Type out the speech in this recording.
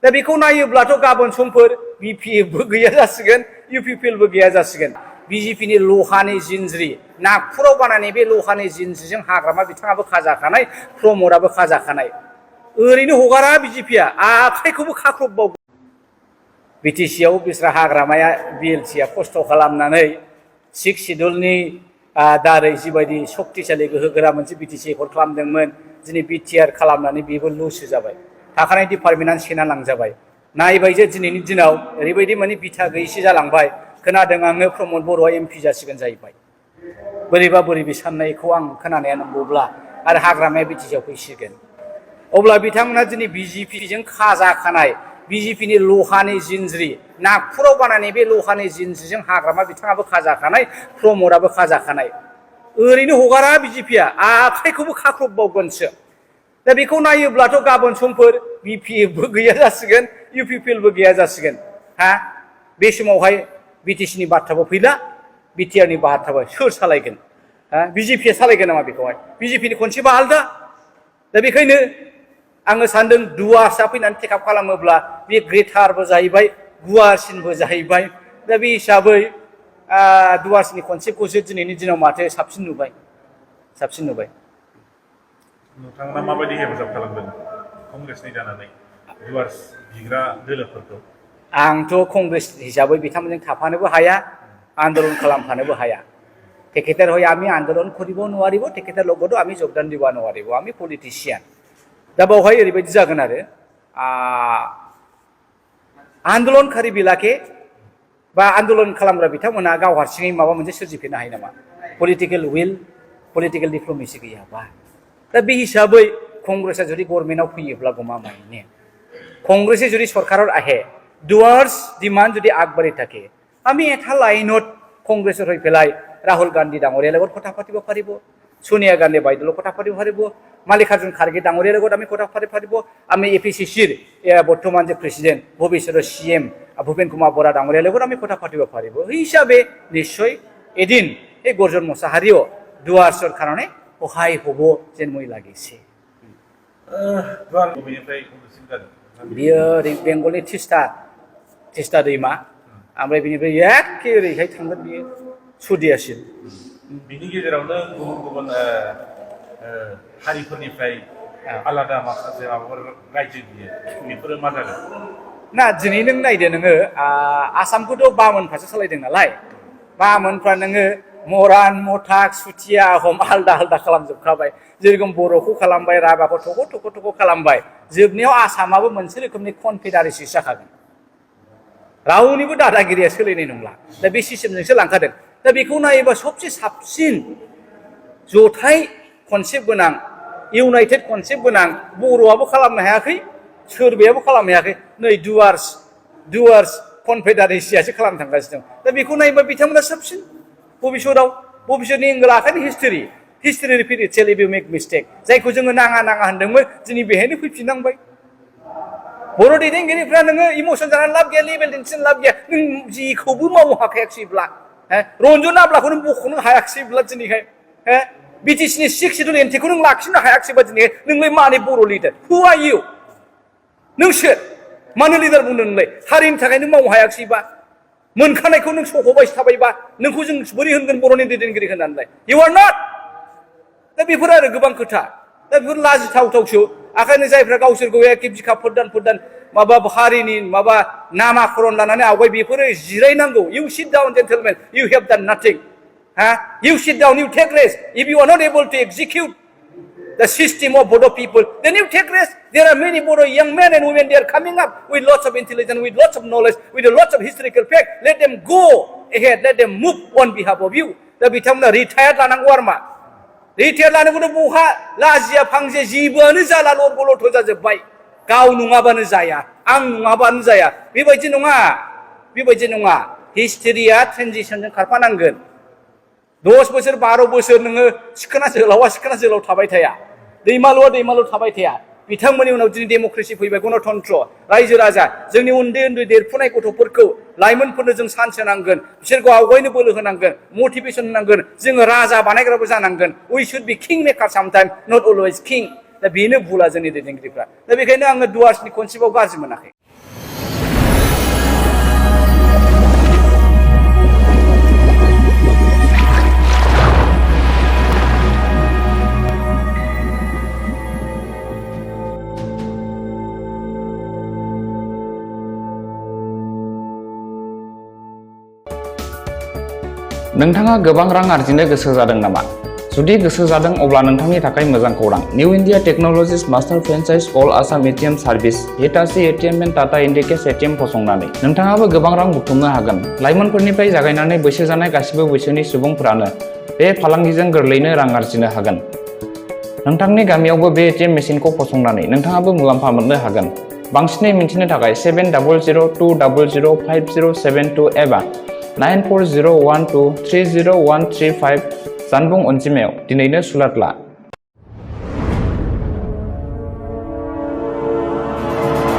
दा बेखौ नायोब्लाथ' गाबोन समफोर बिपिएफबो गैया जासिगोन इउपिपिएलबो गैया जासिगोन बिजेपिनि लहानि जिनज्रि नागपुराव बानायनाय बे लहानि जिनज्रिजों हाग्रामा बिथाङाबो खाजाखानाय प्रमदआबो खाजाखानाय ओरैनो हगारा बिजेपिया आखाइखौबो खाख्रबबावगोन बिटिसिआव बिस्रा हाग्रामाया बिएलटिआ खस्थ' खालामनानै सिक्स सिडुलनि दारै जिबायदि सक्तिशालि गोहोगोरा मोनसे बिटिसि एकर्ड खालामदोंमोन दिनै बिटिआर खालामनानै बेबो लससो जाबाय थाखानाय डिपार्टमेन्टआनो सेना लांजाबाय नायबाय जे दिनैनि दिनाव ओरैबायदि माने बिथा गैयैसो जालांबाय खोनादों आङो प्रमद बर'आ एमपि जासिगोन जाहैबाय बोरैबा बोरैबि साननायखौ आं खोनानाया नंगौब्ला आरो हाग्रामाया बिटिसिआव फैसिगोन अब्ला बिथांमोना दिनै बिजेपिजों खाजाखानाय बिजेपिनि लहानि जिनज्रि नागपुराव बानायनाय बे लहानि जिनज्रिजों हाग्रामा बिथाङाबो खाजाखानाय प्रमदआबो खाजाखानाय ओरैनो हगारा बिजेपिया आखाइखौबो खाख्रबबावगोनसो दा बेखौ नायोब्लाथ' गाबोन समफोर बिपिएफबो गैया जासिगोन इउपिपिएलबो गैया जासिगोन बे समावहाय बिटिसिनि बाथ्राबो फैला बिटिआरनि बाथ्राबो सोर सालायगोन बिजेपिया सालायगोन नामा बेखौहाय बिजेपिनि खनसेबा आलदा दा बेखायनो आङो सानदों दुवार्सआ फैनानै टेकआप खालामोब्ला बे ग्रेटारबो जाहैबाय गुवारसिनबो जाहैबाय दा बे हिसाबै दुवार्सनि कनसेप्टखौसो दिनैनि दिनाव माथो साबसिन नुबाय नोंथाङा माबायदि हेफाजाब खालामगोन कंग्रेसनि जानानै दुवार्स बिग्रा दोलोफोरखौ आंथ' कंग्रेस हिसाबै बिथांमोनजों थाफानोबो हाया आन्दोलन खालामफानोबो हाया তেখেতের হয়ে আমি আন্দোলন করিব নোৱাৰিব তেখেতের লগতো আমি যোগদান দিব নোৱাৰিব আমি পলিটিशिয়াन दा बावहाय ओरैबायदि जागोन आरो आन्दोलनखारि बिलाके बा आन्दोलन खालामग्रा बिथांमोना गाव हारसिङै माबा मोनसे सोरजिफिननो हायो नामा पलिटिकल उइल पलिटिकल डिप्ल'मेसि गैयाबा दा बे हिसाबै कंग्रेसआ जुदि गभर्नमेन्टआव फैयोब्ला गमामायैनो कंग्रेसे जुदि सरकाराव আহে ডুয়ার্স ডিমান্ড যদি আগবাঢ়ি থাকে আমি এটা লাইনত কংগ্ৰেছৰ হৈ পেলাই ৰাহুল গান্ধী ডাঙৰীয়াৰ লগত কথা পাতিব পাৰিব সোনিয়া গান্ধী বাইদেউৰ লগত কথা পাতিব পাৰিব মাল্লিকাৰ্জুন খাৰ্গে ডাঙৰীয়াৰ লগত আমি কথা পাতিব পাৰিব আমি এপিচিচিৰ বৰ্তমান যে প্ৰেসিডেন্ট ভৱিষ্যতৰ সিএম ভূপেন কুমাৰ বৰা ডাঙৰীয়াৰ লগত আমি কথা পাতিব পাৰিব এই হিচাপে নিশ্চয় এদিন এই গৰ্জন মোছাহাৰীও ডুয়াৰ্ছৰ কাৰণে সহায় হ'ব যেন মই লাগিছে बियो बेंगलनि तिस्ता दैमा ओमफ्राय बिनिफ्राय एखे ओरैहाय थांगोन बियो सुदियासिम बिनि गेजेरावनो गुबुन गुबुन हारिफोरनिफ्राय आलादा माखासे माबाफोर रायजो बियो बेफोरो मा जागोन ना दिनै नों नायदो नोङो आसामखौथ' बामोनफ्रासो सालायदों नालाय बामोनफ्रा नोङो मरान मथाक सुथिया आहम आलदा आलदा खालामजोबखाबाय जेरखम बर'खौ खालामबाय राभाखौ थख' खालामबाय जोबनायाव आसामाबो मोनसे रोखोमनि कनफेडारेसि जाखागोन रावनिबो दादागिरिया सोलिनाय नंला दा बे सिस्टेमजोंसो लांखादों दा बेखौ नायोबा सबसे साबसिन जथाय कनसेप्ट गोनां इउनाइटेड कनसेप्ट गोनां बर'आबो खालामनो हायाखै सोरबायाबो खालामनो हायाखै नै डुवार्स कनफेडारेसियासो खालामनो थांगासिनो दं दा बेखौ नायोबा बिथांमोना साबसिन भबिष्यतनि एंगोल आखायनि history repeat itself if you make mistake जायखौ जोङो नाङा होनदोंमोन दिनै बेहायनो फैफिननांबाय बर' दैदेनगिरिफ्रा नोङो इमोसन जानानै लाब गैया लेभेल दिन्थिनो लाब गैया नों जिखौबो मावनो हाखायाखैब्ला रन्जन आब्लाखौ नों बख'नो हायाखैब्ला दिनैहाय बिटिसिनि सिक्स सिडुल एन्टिखौ नों लाखिनो हायाखैबा दिनै नोंलाय मानि बर' लिडार हु आर इउ नों सोर मानो लिडार बुंदों नोंलाय हारिनि थाखाय नों मावनो हायाखैबा मोनखानायखौ नों सख'बाय थाबायबा नोंखौ जों बोरै होनगोन बर'नि दैदेनगिरि होननानैलाय इउ आर नट दा बेफोर आरो गोबां खोथा दा बेफोर लाजिथावथावसो आखायनो जायफ्रा गावसोरखौ एखे बिखा फोरदान माबा हारिनि माबा नामाकरन लानानै आवगाय बेफोरो जिरायनांगौ you sit down gentlemen you have done nothing you sit down you take rest if you are not able to execute the system of Bodo people, then you take rest. There are many Bodo young men and women, they are coming up with lots of intelligence, with lots of knowledge, with lots of historical fact. Let them go ahead, let them move on behalf of you. Da bitamna retired lanang warma. Retired lanang udah buha, lazia pangje jibaanu jala lor bolot hoja jebay. Kau nungabanu jaya, ang nungabanu jaya. Bibaji nunga. History-a transition जों खारफानांगोन 10 बोसोर 12 बोसोर नोङो सिखोना जोलाव थाबाय थाया दैमालुआ थाबाय थाया बिथांमोननि उनाव दिनै डेमक्रेसि फैबाय गणतन्त्र रायजो राजा जोंनि उन्दै देरफुनाय गथ'फोरखौ लाइमोनफोरनो जों सान्स होनांगोन बिसोरखौ आवगायनो बोलो होनांगोन मटिभेसन होनांगोन जोङो राजा बानायग्राबो जानांगोन वी शुड बी किं मेकार सामटाइम नट अलवेज किं दा बेनो भुला जोंनि दैदेनगिरिफ्रा दा बेखायनो आङो डुवार्सनि कनसेप्टआव गाज्रि मोनाखै नोंथाङा गोबां रां आरजिनो गोसो जादों नामा? जुदि गोसो जादों अब्ला नोंथांनि थाखाय मोजां खौरां। New India technologies master franchise all Assam ATM service Hitachi ATM and Tata Indicash ATM फसंनानै नोंथाङाबो गोबां रां बुथुमनो हागोन। लाइमोनफोरनिफ्राय जागायनानै बैसो जानाय गासिबो बैसोनि सुबुंफोरानो बे फालांगिजों गोरलैयैनो रां आरजिनो हागोन। नोंथांनि गामियावबो बे एटिएम मेसिनखौ फसंनानै नोंथाङाबो मुलाम्फा मोननो हागोन। बांसिनै मिन्थिनो थाखाय 7002005007 एबा 9401230135 जानबुं अनजिमायाव दिनैनो सुलाद ला।